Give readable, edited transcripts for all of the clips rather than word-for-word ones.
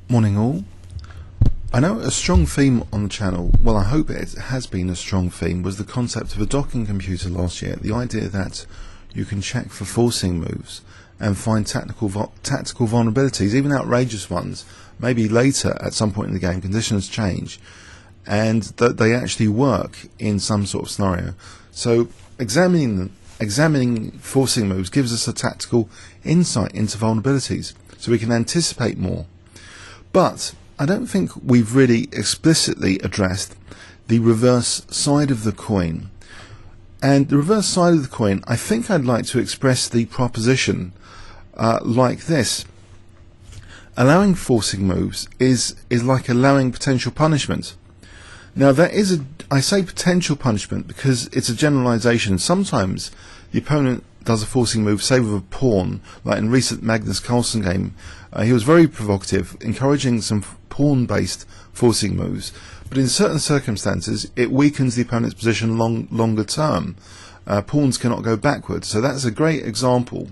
Morning all. I know a strong theme on the channel, well I hope it has been a strong theme, was the concept of a docking computer last year. The idea that you can check for forcing moves and find tactical vulnerabilities, even outrageous ones, maybe later at some point in the game conditions change and that they actually work in some sort of scenario. So examining forcing moves gives us a tactical insight into vulnerabilities so we can anticipate more. But I don't think we've really explicitly addressed the reverse side of the coin. And the reverse side of the coin, I think I'd like to express the proposition like this. Allowing forcing moves is like allowing potential punishment. Now I say potential punishment because it's a generalization. Sometimes the opponent does a forcing move, say with a pawn, like in recent Magnus Carlsen game. He was very provocative, encouraging some pawn-based forcing moves, but in certain circumstances it weakens the opponent's position longer term. Pawns cannot go backwards, so that's a great example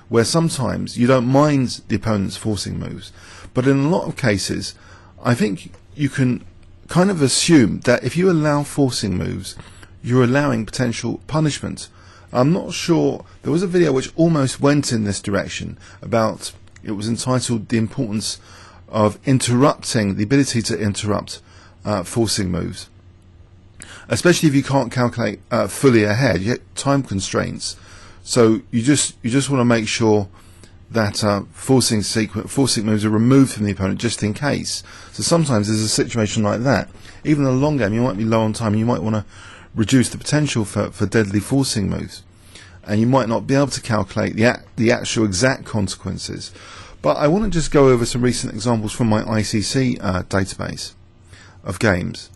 where sometimes you don't mind the opponent's forcing moves, but in a lot of cases I think you can kind of assume that if you allow forcing moves, you're allowing potential punishment. I'm not sure, there was a video which almost went in this direction about, it was entitled The Importance of Interrupting, the ability to interrupt forcing moves. Especially if you can't calculate fully ahead, you get time constraints. So you just want to make sure that forcing moves are removed from the opponent just in case. So sometimes there's a situation like that. Even in a long game you might be low on time and you might want to reduce the potential for deadly forcing moves, and you might not be able to calculate the actual exact consequences. But I want to just go over some recent examples from my ICC database of games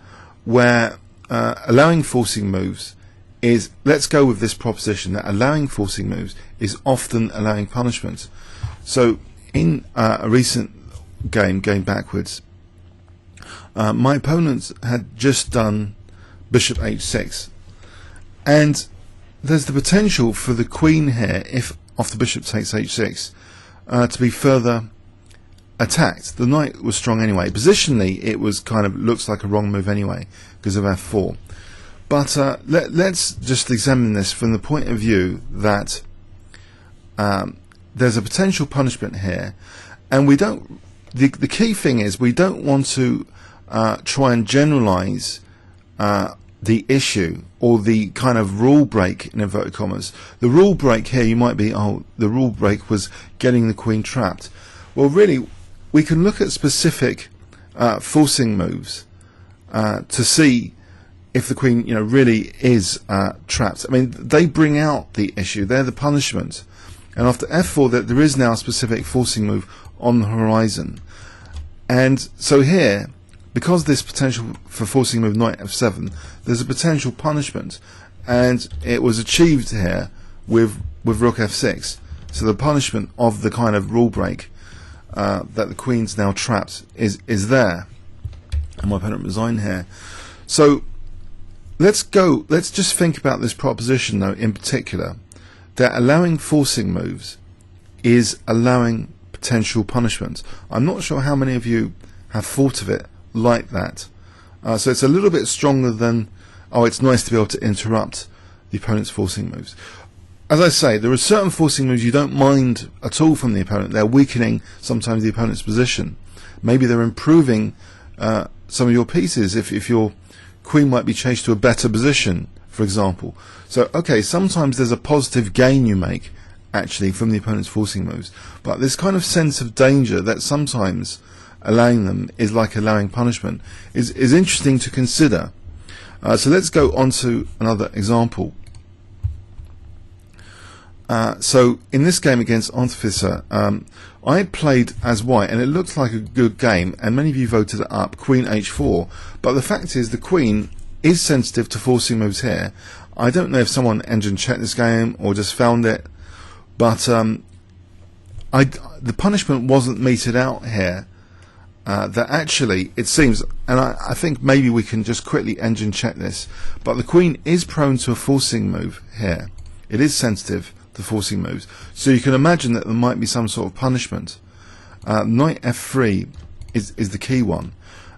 where allowing forcing moves is, let's go with this proposition that allowing forcing moves is often allowing punishment. So in a recent game, going backwards, my opponent had just done bishop h6, and there's the potential for the queen here, if after bishop takes h6, to be further attacked. The knight was strong anyway. Positionally it was kind of looks like a wrong move anyway because of f4. But let's just examine this from the point of view that there's a potential punishment here, and we don't. The key thing is we don't want to try and generalize the issue or the kind of rule break in inverted commas. The rule break here, you might be, oh, the rule break was getting the queen trapped. Well, really, we can look at specific forcing moves to see if the queen, really is trapped. I mean, they bring out the issue. They're the punishment. And after f4, there is now a specific forcing move on the horizon. And so here, because this potential for forcing move knight f7, there's a potential punishment, and it was achieved here with rook f6. So the punishment of the kind of rule break that the queen's now trapped is there, and my opponent resigned here. So let's just think about this proposition though in particular, that allowing forcing moves is allowing potential punishment. I'm not sure how many of you have thought of it like that. So it's a little bit stronger than, oh, it's nice to be able to interrupt the opponent's forcing moves. As I say, there are certain forcing moves you don't mind at all from the opponent. They're weakening sometimes the opponent's position. Maybe they're improving some of your pieces if your queen might be changed to a better position, for example. So okay, sometimes there's a positive gain you make actually from the opponent's forcing moves, but this kind of sense of danger that sometimes allowing them is like allowing punishment is interesting to consider. So let's go on to another example. So in this game against Artificer, I played as white and it looked like a good game, and many of you voted it up, queen h4, but the fact is the queen is sensitive to forcing moves here. I don't know if someone engine checked this game or just found it, but the punishment wasn't meted out here. That actually, it seems, and I think maybe we can just quickly engine check this, but the queen is prone to a forcing move here. It is sensitive to forcing moves, so you can imagine that there might be some sort of punishment. Knight f3 is the key one.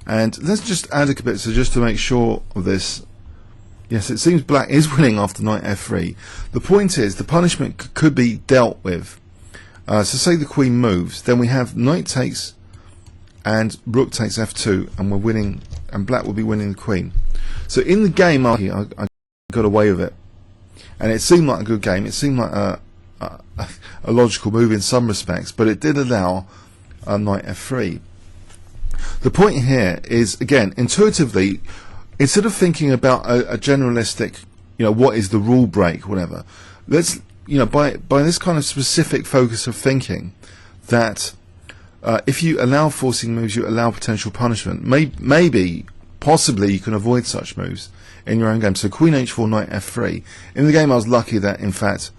And let's just add a bit, so just to make sure of this. Yes, it seems black is winning after knight f3. The point is, the punishment could be dealt with. So say the queen moves, then we have knight takes and rook takes f2, and we're winning, and black will be winning the queen. So in the game, I got away with it, and it seemed like a good game. It seemed like a logical move in some respects, but it did allow knight f3. The point here is, again, intuitively, instead of thinking about a generalistic, what is the rule break, whatever, let's, by this kind of specific focus of thinking, that if you allow forcing moves, you allow potential punishment. Maybe, possibly, you can avoid such moves in your own game. So queen h4, knight f3. In the game, I was lucky that, in fact,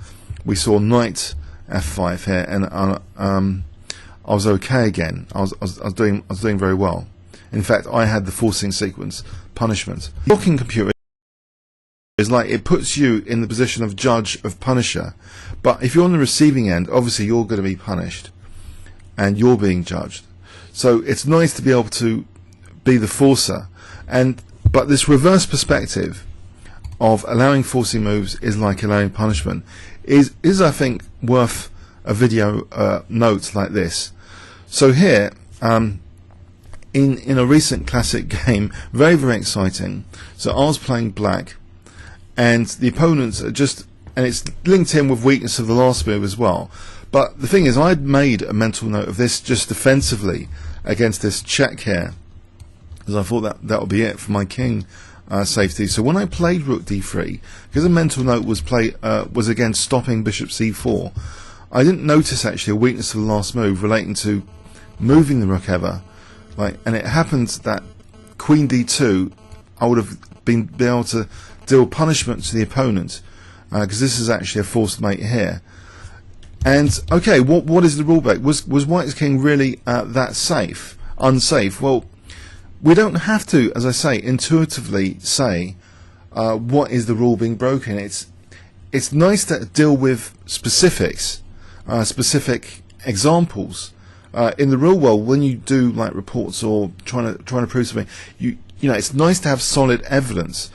we saw knight f5 here, and I was okay again. I was doing very well. In fact, I had the forcing sequence punishment. Blocking computer is like, it puts you in the position of judge, of punisher. But if you're on the receiving end, obviously you're going to be punished, and you're being judged. So it's nice to be able to be the forcer. But this reverse perspective of allowing forcing moves is like allowing punishment is I think worth a video note like this. So here, in a recent classic game, very exciting. So I was playing black, and the opponents are just, and it's linked in with weakness of the last move as well. But the thing is, I'd made a mental note of this just defensively against this check here, because I thought that would be it for my king safety. So when I played rook d3, because a mental note was again stopping bishop c4, I didn't notice actually a weakness of the last move relating to moving the rook ever. And it happened that queen d2, I would have been able to deal punishment to the opponent, because this is actually a forced mate here. And okay, what is the rule break? Was white's king really that safe? Unsafe? Well, we don't have to, as I say, intuitively say what is the rule being broken. It's nice to deal with specifics, specific examples. In the real world, when you do like reports or trying to prove something, you know it's nice to have solid evidence.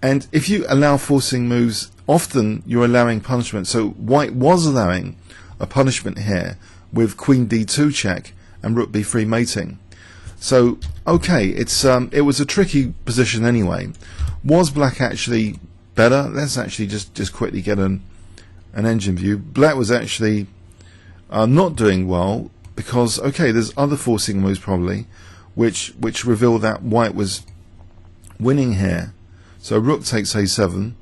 And if you allow forcing moves, often you're allowing punishment. So white was allowing a punishment here with queen d2 check and rook b3 mating. So okay, it was a tricky position anyway. Was black actually better? Let's actually just quickly get an engine view. Black was actually not doing well, because okay, there's other forcing moves probably which reveal that white was winning here. So rook takes a7,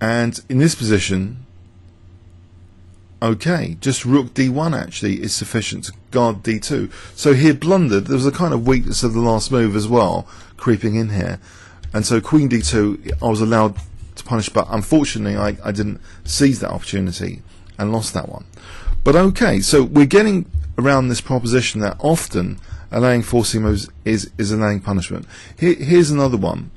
and in this position, okay, just rook d1 actually is sufficient to guard d2. So he had blundered. There was a kind of weakness of the last move as well creeping in here, and so queen d2 I was allowed to punish, but unfortunately I didn't seize that opportunity and lost that one. But okay, so we're getting around this proposition that often allowing forcing moves is allowing punishment. Here's another one.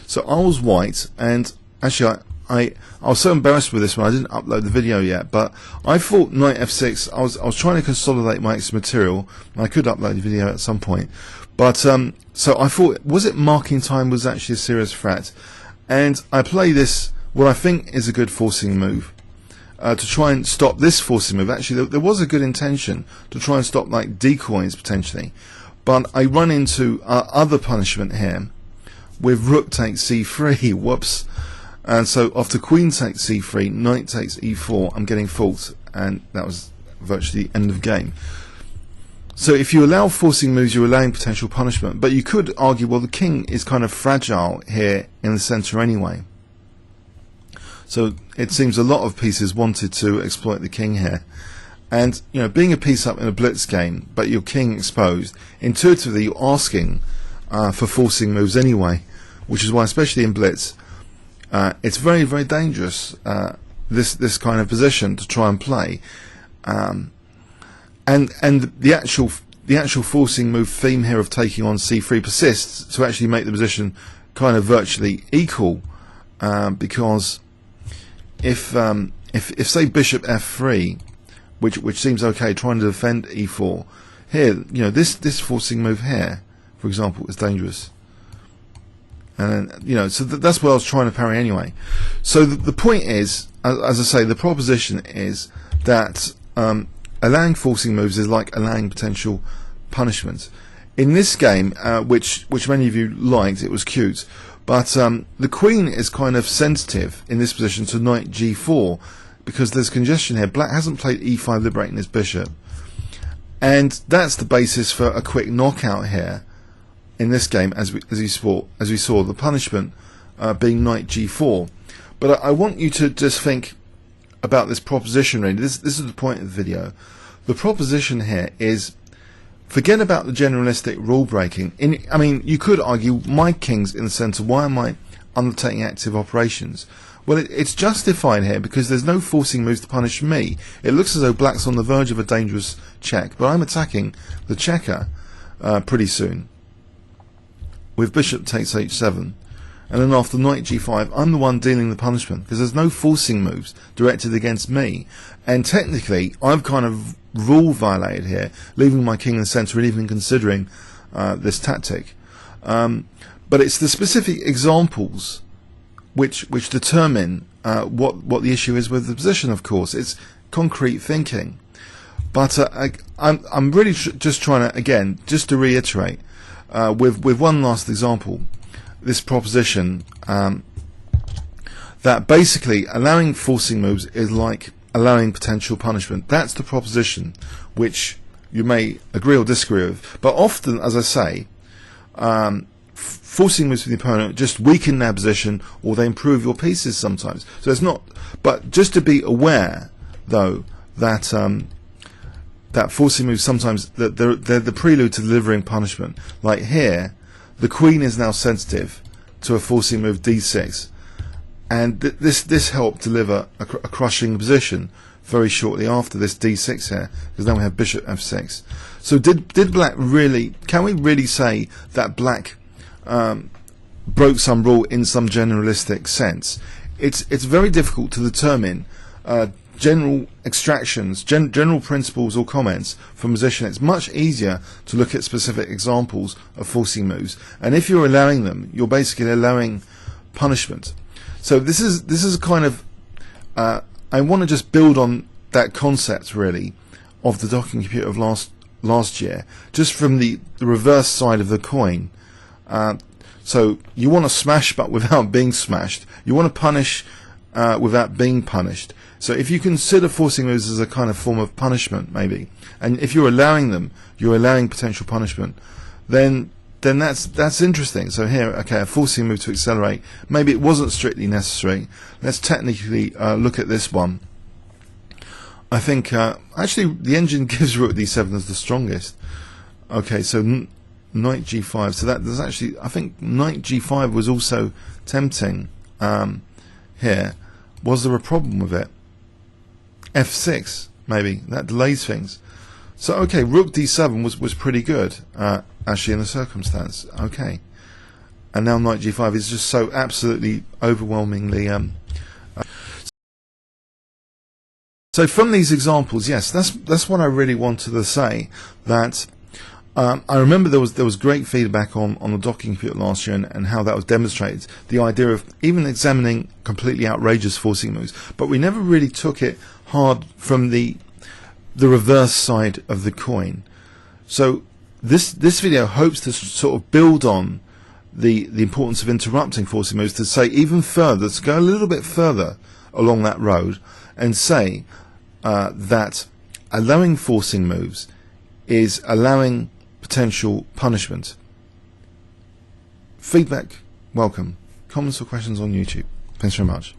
So I was white, and actually I was so embarrassed with this one I didn't upload the video yet, but I thought knight f6, I was trying to consolidate my extra material, and I could upload the video at some point, but so I thought, was it marking time was actually a serious threat, and I play this, what I think is a good forcing move, to try and stop this forcing move. Actually there was a good intention to try and stop like decoys potentially, but I run into other punishment here with rook takes c3, whoops. And so after queen takes c3, knight takes e4, I'm getting fault, and that was virtually the end of game. So if you allow forcing moves, you're allowing potential punishment, but you could argue, well, the king is kind of fragile here in the center anyway. So it seems a lot of pieces wanted to exploit the king here. And you know, being a piece up in a blitz game, but your king exposed, intuitively you're asking for forcing moves anyway, which is why, especially in blitz, it's very dangerous, this kind of position to try and play, and the actual forcing move theme here of taking on c3 persists to actually make the position kind of virtually equal, because if say bishop f3, which seems okay, trying to defend e4, here, this forcing move here, for example, is dangerous. And so that's what I was trying to parry anyway. So the point is, as I say, the proposition is that allowing forcing moves is like allowing potential punishment. In this game, which many of you liked, it was cute, but the queen is kind of sensitive in this position to knight g4 because there's congestion here. Black hasn't played e5 liberating his bishop, and that's the basis for a quick knockout here in this game, as we saw the punishment being knight g4. But I want you to just think about this proposition. Really, this is the point of the video. The proposition here is, forget about the generalistic rule breaking. I mean, you could argue my king's in the centre. Why am I undertaking active operations? Well, it's justified here because there's no forcing moves to punish me. It looks as though black's on the verge of a dangerous check, but I'm attacking the checker pretty soon with bishop takes h7, and then after knight g5 I'm the one dealing the punishment because there's no forcing moves directed against me, and technically I've kind of rule violated here, leaving my king in the centre and even considering this tactic. But it's the specific examples which determine what the issue is with the position. Of course, it's concrete thinking, but I'm really just trying to, again, just to reiterate with one last example, this proposition that basically allowing forcing moves is like allowing potential punishment. That's the proposition, which you may agree or disagree with, but often, as I say, forcing moves for the opponent just weaken their position, or they improve your pieces sometimes. So it's not, but just to be aware though that that forcing moves sometimes, that they're the prelude to delivering punishment. Like here, the queen is now sensitive to a forcing move d6, and this helped deliver a crushing position very shortly after this d6 here, because then we have bishop f6. So did black really, can we really say that black broke some rule in some generalistic sense? It's very difficult to determine general extractions, general principles or comments from position. It's much easier to look at specific examples of forcing moves, and if you're allowing them, you're basically allowing punishment. So this is a kind of I want to just build on that concept really of the docking computer of last year, just from the reverse side of the coin. So you want to smash but without being smashed. You want to punish without being punished. So if you consider forcing moves as a kind of form of punishment, maybe, and if you're allowing them, you're allowing potential punishment, then that's interesting. So here, okay, a forcing move to accelerate, maybe it wasn't strictly necessary. Let's technically look at this one. I think actually the engine gives rook d7 as the strongest. Okay, so knight g5. So that there's actually, I think knight g5 was also tempting here. Was there a problem with it? f6, maybe that delays things. So okay, rook d7 was pretty good actually in the circumstance. Okay, and now knight g5 is just so absolutely overwhelmingly. So from these examples, yes, that's what I really wanted to say. That I remember there was great feedback on the docking computer last year and how that was demonstrated. The idea of even examining completely outrageous forcing moves, but we never really took it hard from the reverse side of the coin. So this video hopes to sort of build on the importance of interrupting forcing moves, to say even further, to go a little bit further along that road and say that allowing forcing moves is allowing potential punishment. Feedback welcome. Comments or questions on YouTube. Thanks very much.